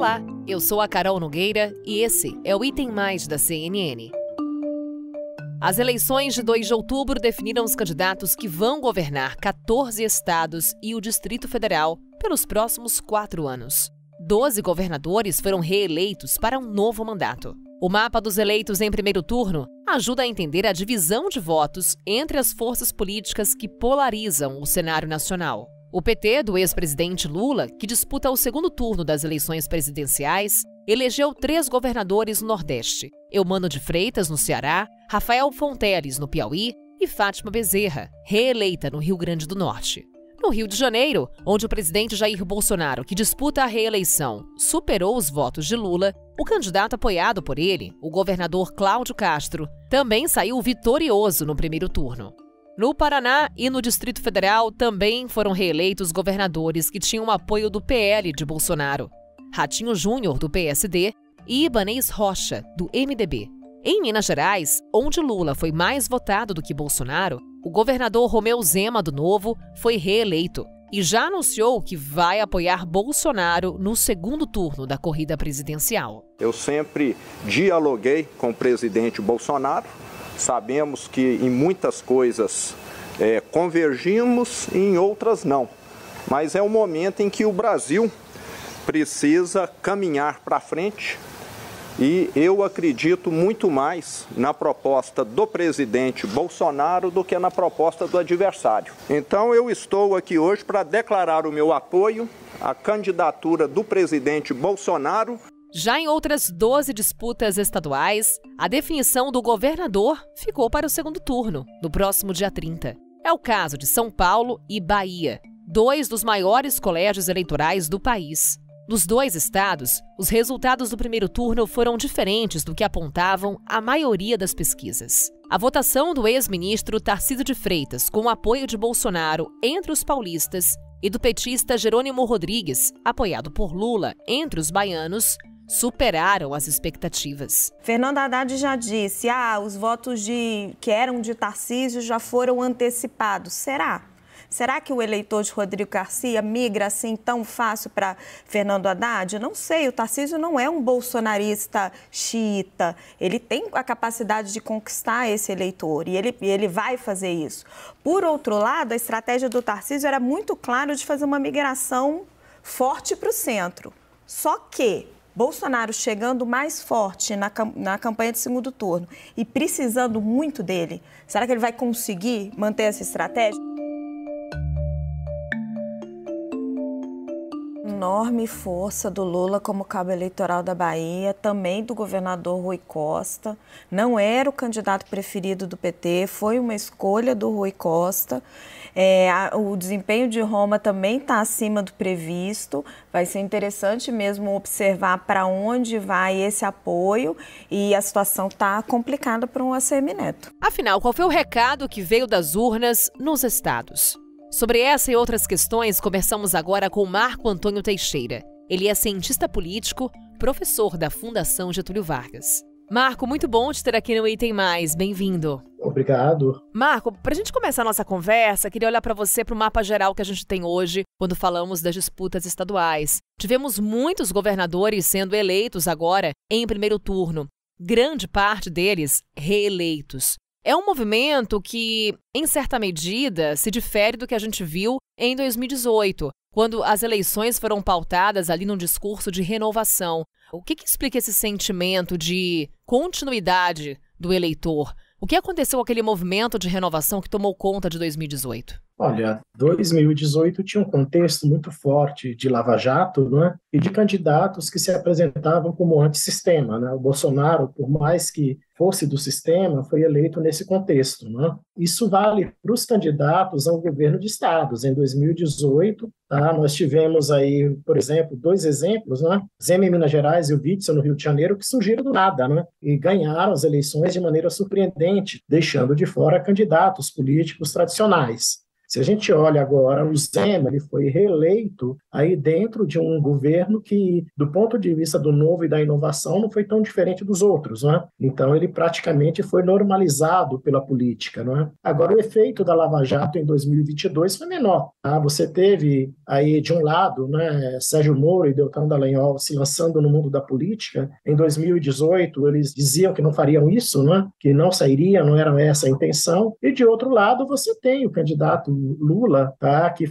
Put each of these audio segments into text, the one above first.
Olá, eu sou a Carol Nogueira e esse é o Item Mais da CNN. As eleições de 2 de outubro definiram os candidatos que vão governar 14 estados e o Distrito Federal pelos próximos 4 anos. 12 governadores foram reeleitos para um novo mandato. O mapa dos eleitos em primeiro turno ajuda a entender a divisão de votos entre as forças políticas que polarizam o cenário nacional. O PT do ex-presidente Lula, que disputa o segundo turno das eleições presidenciais, elegeu 3 governadores no Nordeste: Eumano de Freitas, no Ceará, Rafael Fonteles, no Piauí, e Fátima Bezerra, reeleita no Rio Grande do Norte. No Rio de Janeiro, onde o presidente Jair Bolsonaro, que disputa a reeleição, superou os votos de Lula, o candidato apoiado por ele, o governador Cláudio Castro, também saiu vitorioso no primeiro turno. No Paraná e no Distrito Federal também foram reeleitos governadores que tinham o apoio do PL de Bolsonaro: Ratinho Júnior, do PSD, e Ibanez Rocha, do MDB. Em Minas Gerais, onde Lula foi mais votado do que Bolsonaro, o governador Romeu Zema, do Novo, foi reeleito e já anunciou que vai apoiar Bolsonaro no segundo turno da corrida presidencial. Eu sempre dialoguei com o presidente Bolsonaro. Sabemos que em muitas coisas convergimos e em outras não. Mas é um momento em que o Brasil precisa caminhar para frente e eu acredito muito mais na proposta do presidente Bolsonaro do que na proposta do adversário. Então eu estou aqui hoje para declarar o meu apoio à candidatura do presidente Bolsonaro. Já em outras 12 disputas estaduais, a definição do governador ficou para o segundo turno, no próximo dia 30. É o caso de São Paulo e Bahia, 2 dos maiores colégios eleitorais do país. Nos 2 estados, os resultados do primeiro turno foram diferentes do que apontavam a maioria das pesquisas. A votação do ex-ministro Tarcísio de Freitas, com o apoio de Bolsonaro entre os paulistas, e do petista Jerônimo Rodrigues, apoiado por Lula entre os baianos, superaram as expectativas. Fernando Haddad já disse, os votos que eram de Tarcísio já foram antecipados. Será que o eleitor de Rodrigo Garcia migra assim tão fácil para Fernando Haddad? Não sei, o Tarcísio não é um bolsonarista xiita. Ele tem a capacidade de conquistar esse eleitor e ele vai fazer isso. Por outro lado, a estratégia do Tarcísio era muito clara de fazer uma migração forte para o centro. Só que Bolsonaro chegando mais forte na campanha de segundo turno e precisando muito dele, será que ele vai conseguir manter essa estratégia? Enorme força do Lula como cabo eleitoral da Bahia, também do governador Rui Costa. Não era o candidato preferido do PT, foi uma escolha do Rui Costa. O desempenho de Roma também está acima do previsto. Vai ser interessante mesmo observar para onde vai esse apoio e a situação está complicada para um ACM Neto. Afinal, qual foi o recado que veio das urnas nos estados? Sobre essa e outras questões, conversamos agora com Marco Antônio Teixeira. Ele é cientista político, professor da Fundação Getúlio Vargas. Marco, muito bom te ter aqui no Item Mais. Bem-vindo. Obrigado. Marco, para a gente começar a nossa conversa, queria olhar para você para o mapa geral que a gente tem hoje quando falamos das disputas estaduais. Tivemos muitos governadores sendo eleitos agora em primeiro turno, grande parte deles reeleitos. É um movimento que, em certa medida, se difere do que a gente viu em 2018, quando as eleições foram pautadas ali num discurso de renovação. O que explica esse sentimento de continuidade do eleitor? O que aconteceu com aquele movimento de renovação que tomou conta de 2018? Olha, 2018 tinha um contexto muito forte de Lava Jato, né, e de candidatos que se apresentavam como antissistema, né? O Bolsonaro, por mais que fosse do sistema, foi eleito nesse contexto, né? Isso vale para os candidatos ao governo de estados. Em 2018, nós tivemos aí, por exemplo, 2 exemplos, né? Zema em Minas Gerais e o Witzel no Rio de Janeiro, que surgiram do nada, né? E ganharam as eleições de maneira surpreendente, deixando de fora candidatos políticos tradicionais. Se a gente olha agora, o Zema, ele foi reeleito aí dentro de um governo que, do ponto de vista do novo e da inovação, não foi tão diferente dos outros, né? Então, ele praticamente foi normalizado pela política, né? Agora, o efeito da Lava Jato em 2022 foi menor, tá? Você teve aí, de um lado, né, Sérgio Moro e Deltan Dallagnol se lançando no mundo da política. Em 2018, eles diziam que não fariam isso, né? Que não sairiam, não era essa a intenção. E, de outro lado, você tem o candidato Lula, tá? Que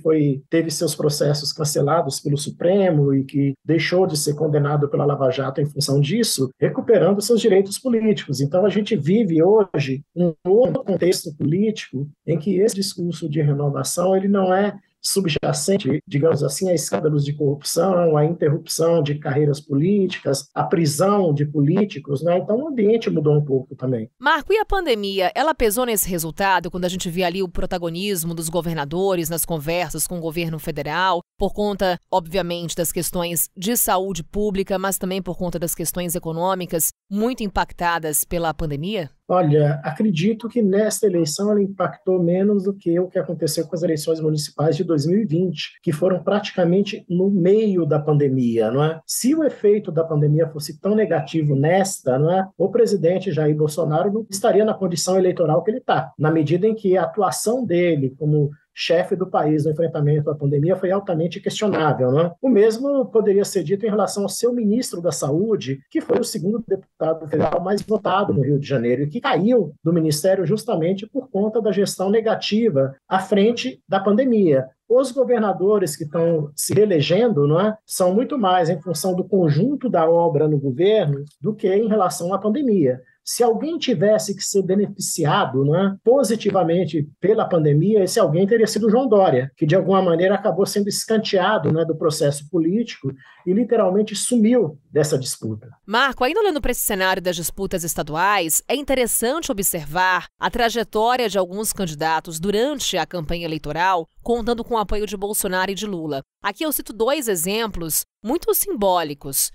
teve seus processos cancelados pelo Supremo e que deixou de ser condenado pela Lava Jato em função disso, recuperando seus direitos políticos. Então, a gente vive hoje um novo contexto político em que esse discurso de renovação ele não é subjacente, digamos assim, a escândalos de corrupção, a interrupção de carreiras políticas, a prisão de políticos, né? Então o ambiente mudou um pouco também. Marco, e a pandemia, ela pesou nesse resultado quando a gente vê ali o protagonismo dos governadores nas conversas com o governo federal, por conta, obviamente, das questões de saúde pública, mas também por conta das questões econômicas muito impactadas pela pandemia? Olha, acredito que nesta eleição ela impactou menos do que o que aconteceu com as eleições municipais de 2020, que foram praticamente no meio da pandemia, não é? Se o efeito da pandemia fosse tão negativo nesta, não é? O presidente Jair Bolsonaro não estaria na condição eleitoral que ele está, na medida em que a atuação dele como chefe do país no enfrentamento à pandemia foi altamente questionável, né? O mesmo poderia ser dito em relação ao seu ministro da Saúde, que foi o segundo deputado federal mais votado no Rio de Janeiro e que caiu do ministério justamente por conta da gestão negativa à frente da pandemia. Os governadores que estão se reelegendo, não é, são muito mais em função do conjunto da obra no governo do que em relação à pandemia. Se alguém tivesse que ser beneficiado, né, positivamente pela pandemia, esse alguém teria sido João Dória, que de alguma maneira acabou sendo escanteado, né, do processo político e literalmente sumiu dessa disputa. Marco, ainda olhando para esse cenário das disputas estaduais, é interessante observar a trajetória de alguns candidatos durante a campanha eleitoral, contando com o apoio de Bolsonaro e de Lula. Aqui eu cito 2 exemplos muito simbólicos.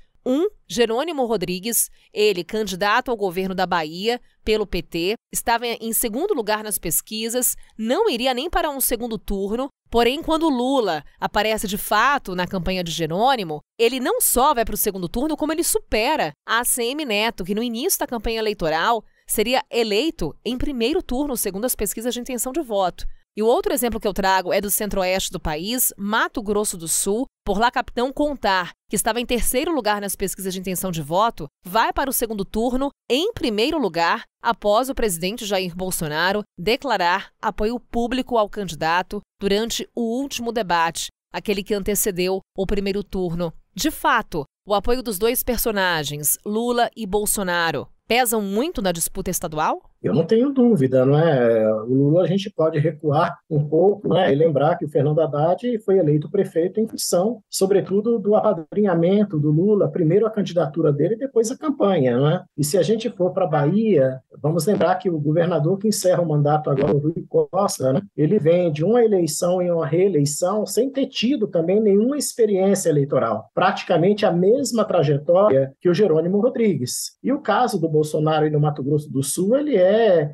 Jerônimo Rodrigues, ele candidato ao governo da Bahia pelo PT, estava em segundo lugar nas pesquisas, não iria nem para um segundo turno, porém quando Lula aparece de fato na campanha de Jerônimo, ele não só vai para o segundo turno, como ele supera a ACM Neto, que no início da campanha eleitoral seria eleito em primeiro turno, segundo as pesquisas de intenção de voto. E o outro exemplo que eu trago é do centro-oeste do país, Mato Grosso do Sul. Por lá, Capitão Contar, que estava em terceiro lugar nas pesquisas de intenção de voto, vai para o segundo turno em primeiro lugar, após o presidente Jair Bolsonaro declarar apoio público ao candidato durante o último debate, aquele que antecedeu o primeiro turno. De fato, o apoio dos 2 personagens, Lula e Bolsonaro, pesam muito na disputa estadual? Eu não tenho dúvida, não é? O Lula a gente pode recuar um pouco, né, e lembrar que o Fernando Haddad foi eleito prefeito em função, sobretudo, do apadrinhamento do Lula, primeiro a candidatura dele e depois a campanha, né? E se a gente for para a Bahia, vamos lembrar que o governador que encerra o mandato agora, o Rui Costa, né, ele vem de uma eleição e uma reeleição sem ter tido também nenhuma experiência eleitoral, praticamente a mesma trajetória que o Jerônimo Rodrigues. E o caso do Bolsonaro e no Mato Grosso do Sul, ele é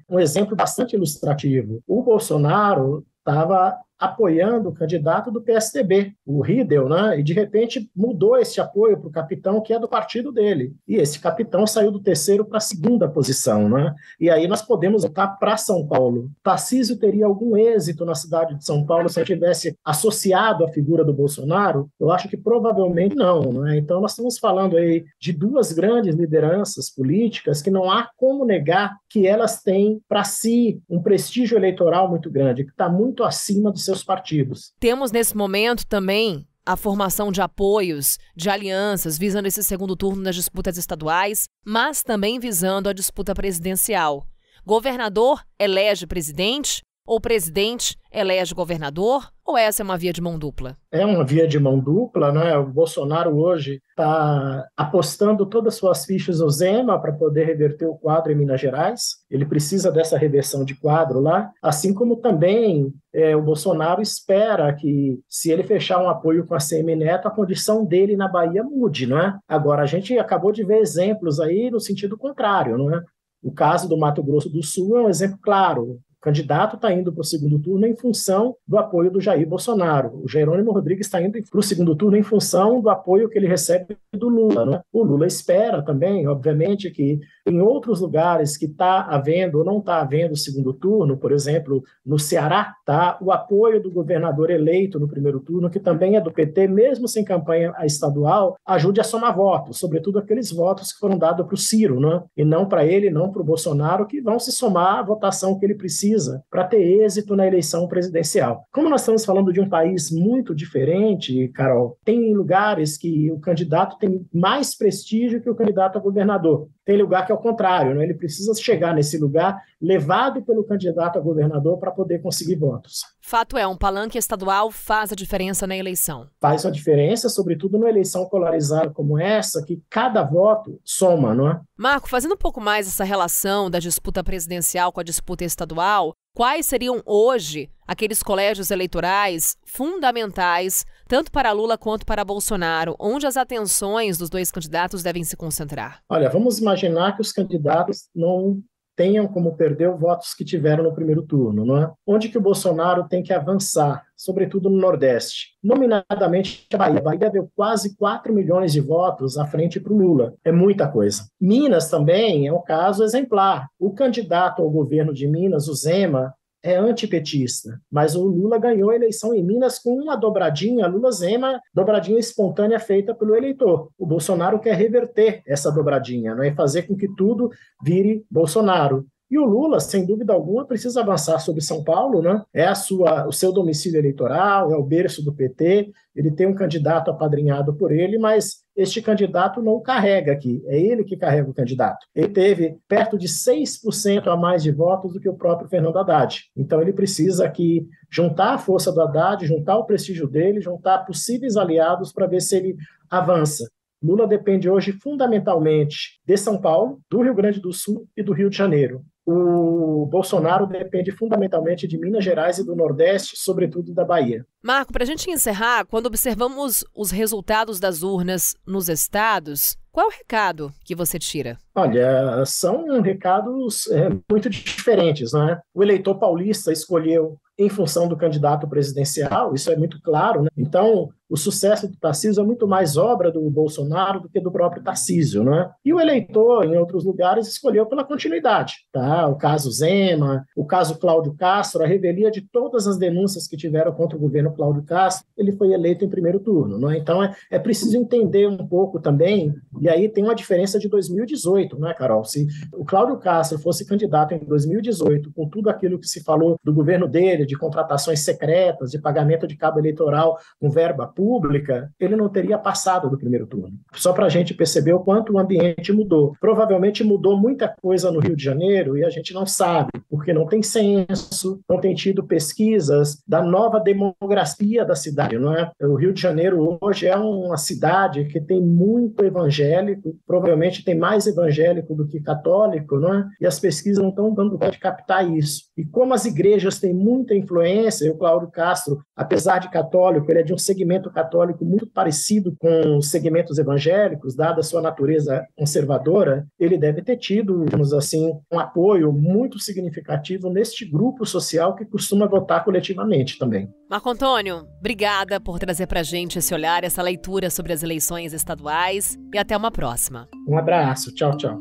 um exemplo bastante ilustrativo. O Bolsonaro estava apoiando o candidato do PSDB, o Riedel, né? E de repente mudou esse apoio para o capitão, que é do partido dele. E esse capitão saiu do terceiro para a segunda posição, né? E aí nós podemos voltar para São Paulo. Tarcísio teria algum êxito na cidade de São Paulo se ele tivesse associado a figura do Bolsonaro? Eu acho que provavelmente não, né? Então nós estamos falando aí de 2 grandes lideranças políticas que não há como negar que elas têm para si um prestígio eleitoral muito grande, que está muito acima dos seus partidos. Temos nesse momento também a formação de apoios, de alianças, visando esse segundo turno nas disputas estaduais, mas também visando a disputa presidencial. Governador elege presidente ou presidente elege governador? Ou essa é uma via de mão dupla? É uma via de mão dupla, né? O Bolsonaro hoje está apostando todas as suas fichas no Zema para poder reverter o quadro em Minas Gerais. Ele precisa dessa reversão de quadro lá, assim como também o Bolsonaro espera que, se ele fechar um apoio com a ACM Neto, a condição dele na Bahia mude, não é? Agora, a gente acabou de ver exemplos aí no sentido contrário, não é? O caso do Mato Grosso do Sul é um exemplo claro. O candidato está indo para o segundo turno em função do apoio do Jair Bolsonaro. O Jerônimo Rodrigues está indo para o segundo turno em função do apoio que ele recebe do Lula, né? O Lula espera também, obviamente, que em outros lugares que está havendo ou não está havendo segundo turno, por exemplo, no Ceará, tá, o apoio do governador eleito no primeiro turno, que também é do PT, mesmo sem campanha estadual, ajude a somar votos, sobretudo aqueles votos que foram dados para o Ciro, né? E não para ele, não para o Bolsonaro, que vão se somar à votação que ele precisa para ter êxito na eleição presidencial. Como nós estamos falando de um país muito diferente, Carol, tem lugares que o candidato tem mais prestígio que o candidato a governador. Tem lugar que é o contrário, né? Ele precisa chegar nesse lugar levado pelo candidato a governador para poder conseguir votos. Fato é, um palanque estadual faz a diferença na eleição. Faz a diferença, sobretudo numa eleição polarizada como essa, que cada voto soma, não é? Marco, fazendo um pouco mais essa relação da disputa presidencial com a disputa estadual, quais seriam hoje aqueles colégios eleitorais fundamentais, tanto para Lula quanto para Bolsonaro, onde as atenções dos dois candidatos devem se concentrar? Olha, vamos imaginar que os candidatos não tenham como perder os votos que tiveram no primeiro turno, não é? Onde que o Bolsonaro tem que avançar, sobretudo no Nordeste. Nominadamente a Bahia. A Bahia deu quase 4 milhões de votos à frente para o Lula. É muita coisa. Minas também é um caso exemplar. O candidato ao governo de Minas, o Zema, é antipetista, mas o Lula ganhou a eleição em Minas com uma dobradinha, Lula-Zema, dobradinha espontânea feita pelo eleitor. O Bolsonaro quer reverter essa dobradinha, não é? Fazer com que tudo vire Bolsonaro. E o Lula, sem dúvida alguma, precisa avançar sobre São Paulo, né? É o seu domicílio eleitoral, é o berço do PT, ele tem um candidato apadrinhado por ele, mas este candidato não o carrega aqui, é ele que carrega o candidato. Ele teve perto de 6% a mais de votos do que o próprio Fernando Haddad. Então ele precisa aqui juntar a força do Haddad, juntar o prestígio dele, juntar possíveis aliados para ver se ele avança. Lula depende hoje fundamentalmente de São Paulo, do Rio Grande do Sul e do Rio de Janeiro. O Bolsonaro depende fundamentalmente de Minas Gerais e do Nordeste, sobretudo da Bahia. Marco, para a gente encerrar, quando observamos os resultados das urnas nos estados, qual é o recado que você tira? Olha, são recados muito diferentes, não é? O eleitor paulista escolheu em função do candidato presidencial, isso é muito claro, né? Então, o sucesso do Tarcísio é muito mais obra do Bolsonaro do que do próprio Tarcísio, né? E o eleitor, em outros lugares, escolheu pela continuidade, tá? O caso Zema, o caso Cláudio Castro, a revelia de todas as denúncias que tiveram contra o governo Cláudio Castro, ele foi eleito em primeiro turno, né? Então, é preciso entender um pouco também, e aí tem uma diferença de 2018, né, Carol? Se o Cláudio Castro fosse candidato em 2018, com tudo aquilo que se falou do governo dele, de contratações secretas, de pagamento de cabo eleitoral com verba pública, ele não teria passado do primeiro turno. Só para a gente perceber o quanto o ambiente mudou. Provavelmente mudou muita coisa no Rio de Janeiro e a gente não sabe, porque não tem censo, não tem tido pesquisas da nova demografia da cidade, não é? O Rio de Janeiro hoje é uma cidade que tem muito evangélico, provavelmente tem mais evangélico do que católico, não é? E as pesquisas não estão dando conta de captar isso. E como as igrejas têm muita influência, o Cláudio Castro, apesar de católico, ele é de um segmento católico muito parecido com os segmentos evangélicos, dada a sua natureza conservadora, ele deve ter tido, digamos assim, um apoio muito significativo neste grupo social que costuma votar coletivamente também. Marco Antônio, obrigada por trazer para a gente esse olhar, essa leitura sobre as eleições estaduais e até uma próxima. Um abraço, tchau, tchau.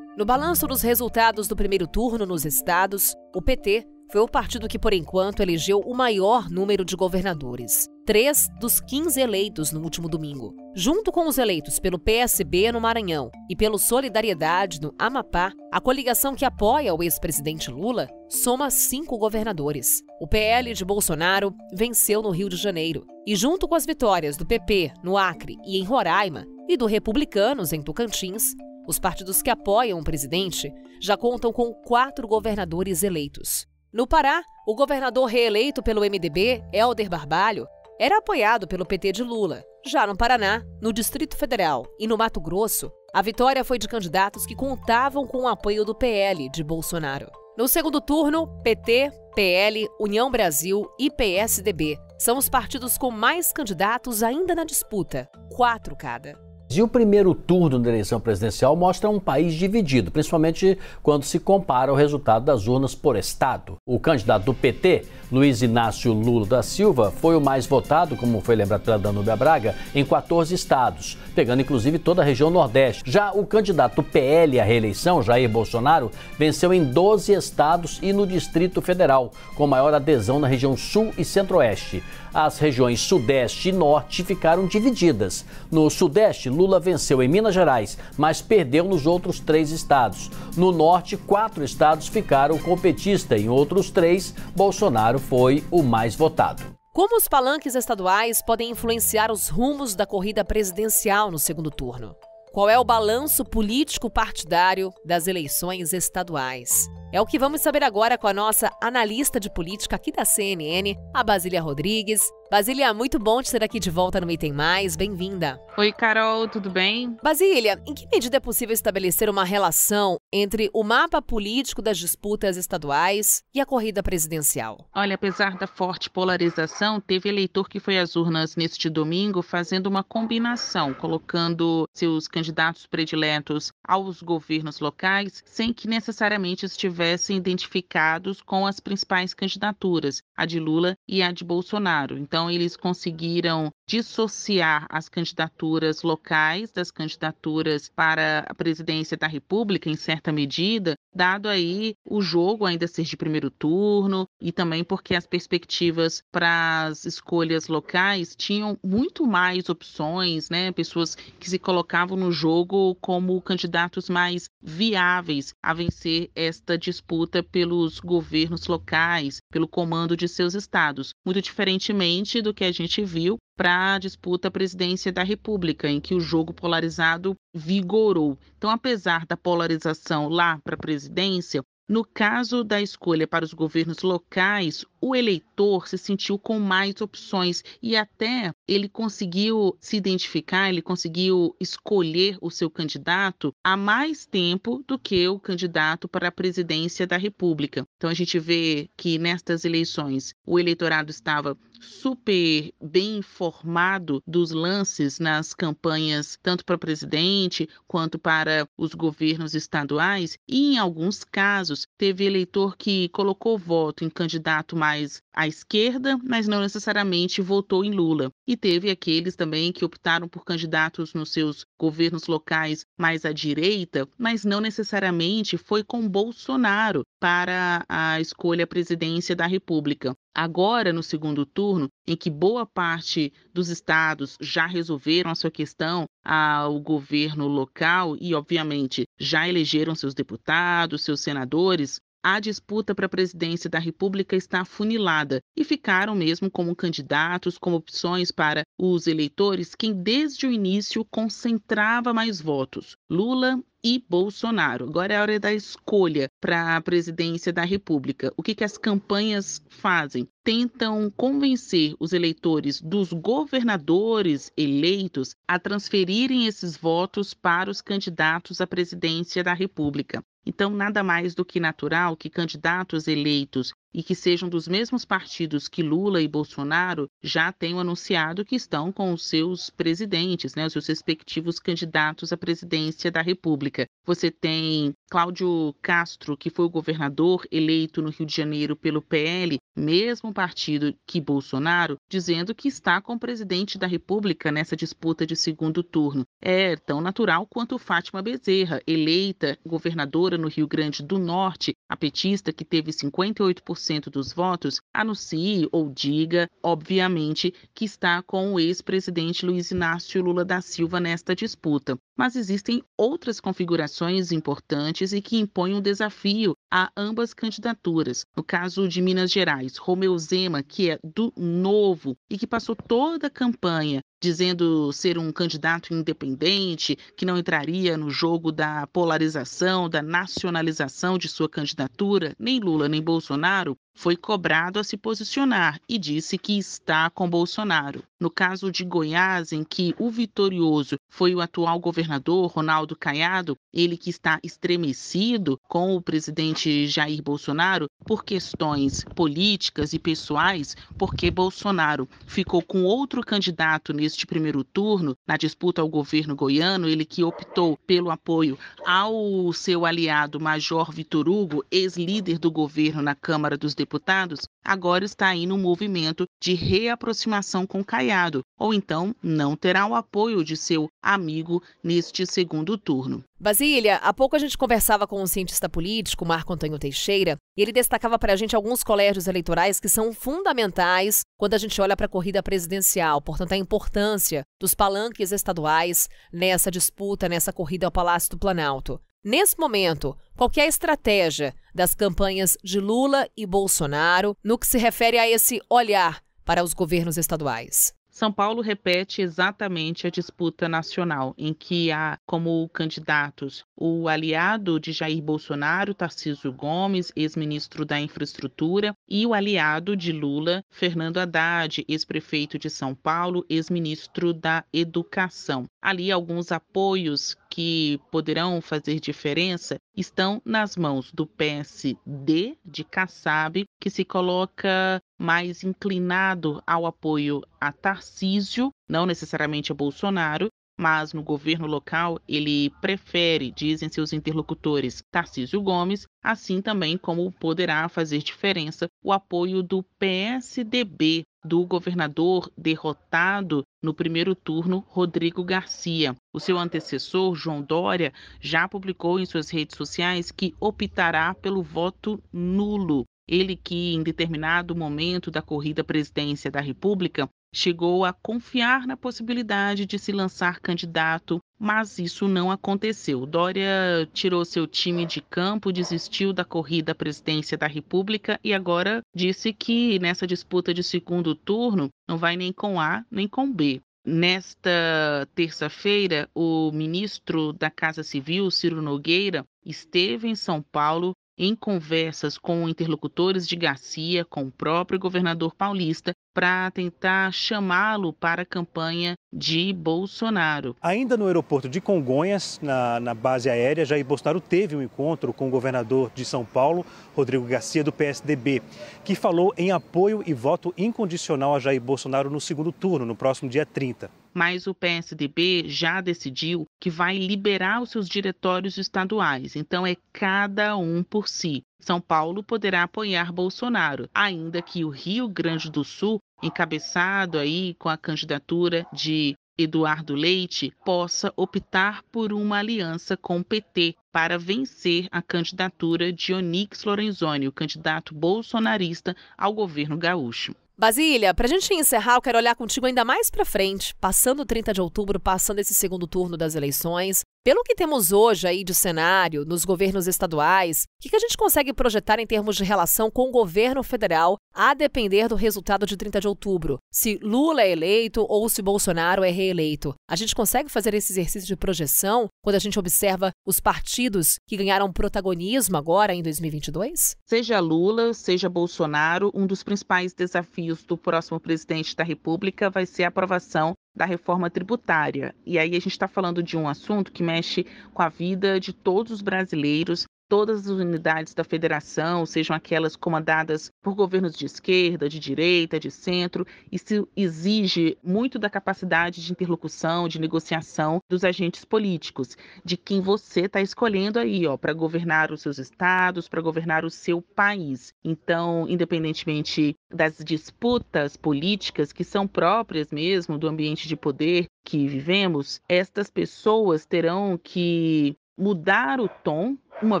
No balanço dos resultados do primeiro turno nos estados, o PT foi o partido que, por enquanto, elegeu o maior número de governadores. 3 dos 15 eleitos no último domingo. Junto com os eleitos pelo PSB no Maranhão e pelo Solidariedade no Amapá, a coligação que apoia o ex-presidente Lula soma 5 governadores. O PL de Bolsonaro venceu no Rio de Janeiro. E junto com as vitórias do PP no Acre e em Roraima e do Republicanos em Tocantins, os partidos que apoiam o presidente já contam com 4 governadores eleitos. No Pará, o governador reeleito pelo MDB, Helder Barbalho, era apoiado pelo PT de Lula. Já no Paraná, no Distrito Federal e no Mato Grosso, a vitória foi de candidatos que contavam com o apoio do PL de Bolsonaro. No segundo turno, PT, PL, União Brasil e PSDB são os partidos com mais candidatos ainda na disputa, 4 cada. E o primeiro turno da eleição presidencial mostra um país dividido, principalmente quando se compara o resultado das urnas por estado. O candidato do PT, Luiz Inácio Lula da Silva, foi o mais votado, como foi lembrado pela Danúbia Braga, em 14 estados, pegando inclusive toda a região Nordeste. Já o candidato do PL à reeleição, Jair Bolsonaro, venceu em 12 estados e no Distrito Federal, com maior adesão na região Sul e Centro-Oeste. As regiões Sudeste e Norte ficaram divididas. No Sudeste, Lula venceu em Minas Gerais, mas perdeu nos outros 3 estados. No Norte, 4 estados ficaram com o petista. Em outros 3, Bolsonaro foi o mais votado. Como os palanques estaduais podem influenciar os rumos da corrida presidencial no segundo turno? Qual é o balanço político-partidário das eleições estaduais? É o que vamos saber agora com a nossa analista de política aqui da CNN, a Basília Rodrigues. Basília, muito bom te ter aqui de volta no Item Mais. Bem-vinda. Oi, Carol, tudo bem? Basília, em que medida é possível estabelecer uma relação entre o mapa político das disputas estaduais e a corrida presidencial? Olha, apesar da forte polarização, teve eleitor que foi às urnas neste domingo fazendo uma combinação, colocando seus candidatos prediletos aos governos locais, sem que necessariamente estivessem identificados com as principais candidaturas, a de Lula e a de Bolsonaro. Então, eles conseguiram dissociar as candidaturas locais das candidaturas para a presidência da República, em certa medida, dado aí o jogo ainda ser de primeiro turno e também porque as perspectivas para as escolhas locais tinham muito mais opções, né? Pessoas que se colocavam no jogo como candidatos mais viáveis a vencer esta disputa pelos governos locais, pelo comando de seus estados, muito diferentemente do que a gente viu para a disputa à presidência da República, em que o jogo polarizado vigorou. Então, apesar da polarização lá para a presidência, no caso da escolha para os governos locais, o eleitor se sentiu com mais opções e até ele conseguiu se identificar, ele conseguiu escolher o seu candidato há mais tempo do que o candidato para a presidência da República. Então a gente vê que nestas eleições o eleitorado estava super bem informado dos lances nas campanhas, tanto para presidente quanto para os governos estaduais, e em alguns casos teve eleitor que colocou voto em candidato mais à esquerda, mas não necessariamente votou em Lula. E teve aqueles também que optaram por candidatos nos seus governos locais mais à direita, mas não necessariamente foi com Bolsonaro para a escolha à presidência da República. Agora, no segundo turno, em que boa parte dos estados já resolveram a sua questão ao governo local e, obviamente, já elegeram seus deputados, seus senadores, a disputa para a presidência da República está afunilada e ficaram mesmo como candidatos, como opções para os eleitores quem desde o início concentrava mais votos: Lula e Bolsonaro. Agora é a hora da escolha para a presidência da República. O que as campanhas fazem? Tentam convencer os eleitores dos governadores eleitos a transferirem esses votos para os candidatos à presidência da República. Então, nada mais do que natural que candidatos eleitos e que sejam dos mesmos partidos que Lula e Bolsonaro já tenham anunciado que estão com os seus presidentes, né, os seus respectivos candidatos à presidência da República. Você tem Cláudio Castro, que foi o governador eleito no Rio de Janeiro pelo PL, mesmo partido que Bolsonaro, dizendo que está com o presidente da República nessa disputa de segundo turno. É tão natural quanto Fátima Bezerra, eleita governadora no Rio Grande do Norte, a petista que teve 58% dos votos, anuncie ou diga, obviamente, que está com o ex-presidente Luiz Inácio Lula da Silva nesta disputa. Mas existem outras configurações importantes e que impõem um desafio a ambas candidaturas. No caso de Minas Gerais, Romeu Zema, que é do Novo e que passou toda a campanha dizendo ser um candidato independente, que não entraria no jogo da polarização, da nacionalização de sua candidatura, nem Lula nem Bolsonaro, foi cobrado a se posicionar e disse que está com Bolsonaro. No caso de Goiás, em que o vitorioso foi o atual governador Ronaldo Caiado, ele que está estremecido com o presidente Jair Bolsonaro por questões políticas e pessoais, porque Bolsonaro ficou com outro candidato nesse neste primeiro turno, na disputa ao governo goiano, ele que optou pelo apoio ao seu aliado Major Vitor Hugo, ex-líder do governo na Câmara dos Deputados, agora está aí no movimento de reaproximação com Caiado, ou então não terá o apoio de seu amigo neste segundo turno. Basília, há pouco a gente conversava com um cientista político, Marco Antônio Teixeira, e ele destacava para a gente alguns colégios eleitorais que são fundamentais quando a gente olha para a corrida presidencial, portanto a importância dos palanques estaduais nessa disputa, nessa corrida ao Palácio do Planalto. Nesse momento, qual que é a estratégia das campanhas de Lula e Bolsonaro no que se refere a esse olhar para os governos estaduais? São Paulo repete exatamente a disputa nacional, em que há como candidatos o aliado de Jair Bolsonaro, Tarcísio Gomes, ex-ministro da Infraestrutura, e o aliado de Lula, Fernando Haddad, ex-prefeito de São Paulo, ex-ministro da Educação. Ali, alguns apoios que poderão fazer diferença estão nas mãos do PSD de Kassab, que se coloca mais inclinado ao apoio a Tarcísio, não necessariamente a Bolsonaro, mas no governo local ele prefere, dizem seus interlocutores, Tarcísio Gomes, assim também como poderá fazer diferença o apoio do PSDB, do governador derrotado no primeiro turno, Rodrigo Garcia. O seu antecessor, João Dória, já publicou em suas redes sociais que optará pelo voto nulo. Ele que, em determinado momento da corrida à presidência da República, chegou a confiar na possibilidade de se lançar candidato, mas isso não aconteceu. Dória tirou seu time de campo, desistiu da corrida à presidência da República e agora disse que nessa disputa de segundo turno não vai nem com A nem com B. Nesta terça-feira, o ministro da Casa Civil, Ciro Nogueira, esteve em São Paulo em conversas com interlocutores de Garcia, com o próprio governador paulista, para tentar chamá-lo para a campanha de Bolsonaro. Ainda no aeroporto de Congonhas, na base aérea, Jair Bolsonaro teve um encontro com o governador de São Paulo, Rodrigo Garcia, do PSDB, que falou em apoio e voto incondicional a Jair Bolsonaro no segundo turno, no próximo dia 30. Mas o PSDB já decidiu que vai liberar os seus diretórios estaduais, então é cada um por si. São Paulo poderá apoiar Bolsonaro, ainda que o Rio Grande do Sul, encabeçado aí com a candidatura de Eduardo Leite, possa optar por uma aliança com o PT para vencer a candidatura de Onyx Lorenzoni, o candidato bolsonarista ao governo gaúcho. Basília, para a gente encerrar, eu quero olhar contigo ainda mais para frente, passando o 30 de outubro, passando esse segundo turno das eleições. Pelo que temos hoje aí de cenário nos governos estaduais, o que a gente consegue projetar em termos de relação com o governo federal, a depender do resultado de 30 de outubro? Se Lula é eleito ou se Bolsonaro é reeleito? A gente consegue fazer esse exercício de projeção quando a gente observa os partidos que ganharam protagonismo agora em 2022? Seja Lula, seja Bolsonaro, um dos principais desafios do próximo presidente da República vai ser a aprovação da reforma tributária. E aí a gente está falando de um assunto que mexe com a vida de todos os brasileiros. Todas as unidades da federação, sejam aquelas comandadas por governos de esquerda, de direita, de centro, isso exige muito da capacidade de interlocução, de negociação dos agentes políticos, de quem você está escolhendo aí, para governar os seus estados, para governar o seu país. Então, independentemente das disputas políticas que são próprias mesmo do ambiente de poder que vivemos, estas pessoas terão que mudar o tom, uma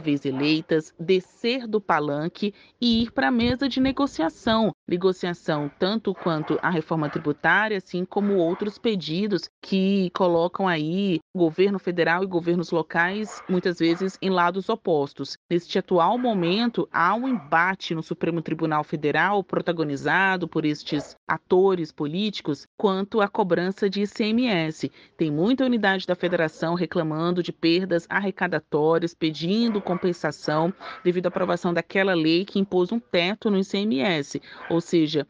vez eleitas, descer do palanque e ir para a mesa de negociação. Negociação tanto quanto a reforma tributária, assim como outros pedidos que colocam aí governo federal e governos locais, muitas vezes em lados opostos. Neste atual momento, há um embate no Supremo Tribunal Federal, protagonizado por estes atores políticos, quanto à cobrança de ICMS. Tem muita unidade da federação reclamando de perdas arrecadatórias, pedindo compensação devido à aprovação daquela lei que impôs um teto no ICMS, ou seja,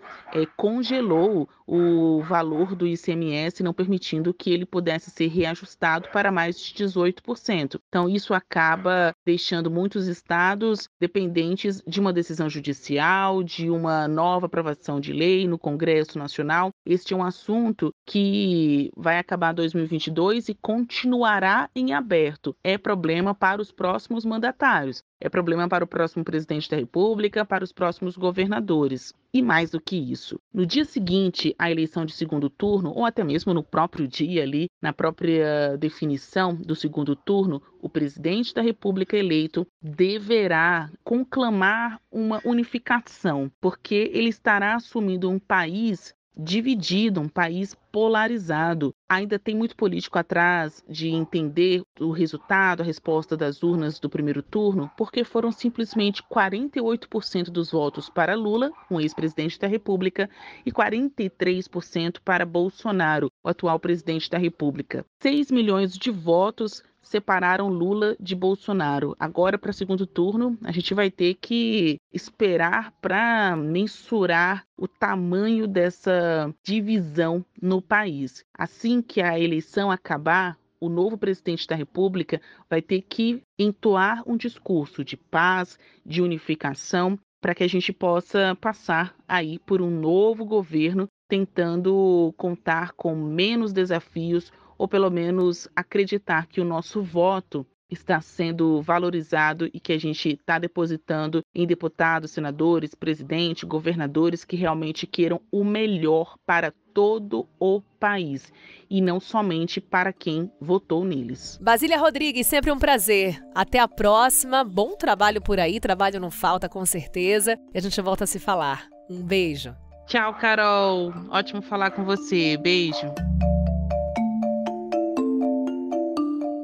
congelou o valor do ICMS, não permitindo que ele pudesse ser reajustado para mais de 18%. Então, isso acaba deixando muitos estados dependentes de uma decisão judicial, de uma nova aprovação de lei no Congresso Nacional. Este é um assunto que vai acabar em 2022 e continuará em aberto. É problema para os próximos mandatários. É problema para o próximo presidente da República, para os próximos governadores. E mais do que isso, no dia seguinte à eleição de segundo turno, ou até mesmo no próprio dia ali, na própria definição do segundo turno, o presidente da República eleito deverá conclamar uma unificação, porque ele estará assumindo um país dividido, um país polarizado. Ainda tem muito político atrás de entender o resultado, a resposta das urnas do primeiro turno, porque foram simplesmente 48% dos votos para Lula, um ex-presidente da República, e 43% para Bolsonaro, o atual presidente da República. 6 milhões de votos separaram Lula de Bolsonaro. Agora, para o segundo turno, a gente vai ter que esperar para mensurar o tamanho dessa divisão no país. Assim que a eleição acabar, o novo presidente da República vai ter que entoar um discurso de paz, de unificação, para que a gente possa passar aí por um novo governo, tentando contar com menos desafios, ou pelo menos acreditar que o nosso voto está sendo valorizado e que a gente está depositando em deputados, senadores, presidente, governadores que realmente queiram o melhor para todo o país e não somente para quem votou neles. Basília Rodrigues, sempre um prazer. Até a próxima. Bom trabalho por aí. Trabalho não falta, com certeza. E a gente volta a se falar. Um beijo. Tchau, Carol. Ótimo falar com você. Beijo.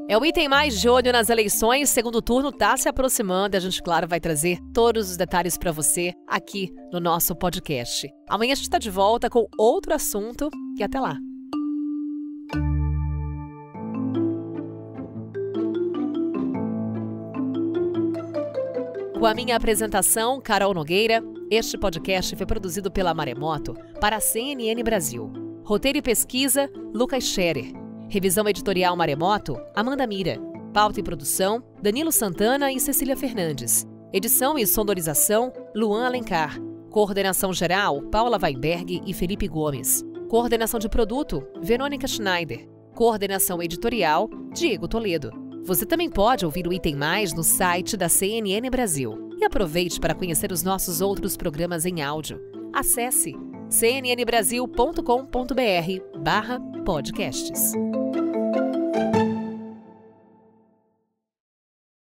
É o Item Mais de olho nas eleições. Segundo turno está se aproximando. A gente, claro, vai trazer todos os detalhes para você aqui no nosso podcast. Amanhã a gente está de volta com outro assunto e até lá. Com a minha apresentação, Carol Nogueira, este podcast foi produzido pela Maremoto para a CNN Brasil. Roteiro e pesquisa, Lucas Scherer. Revisão editorial Maremoto, Amanda Mira. Pauta e produção, Danilo Santana e Cecília Fernandes. Edição e sonorização, Luan Alencar. Coordenação geral, Paula Weinberg e Felipe Gomes. Coordenação de produto, Verônica Schneider. Coordenação editorial, Diego Toledo. Você também pode ouvir o Item Mais no site da CNN Brasil. E aproveite para conhecer os nossos outros programas em áudio. Acesse cnnbrasil.com.br/podcasts.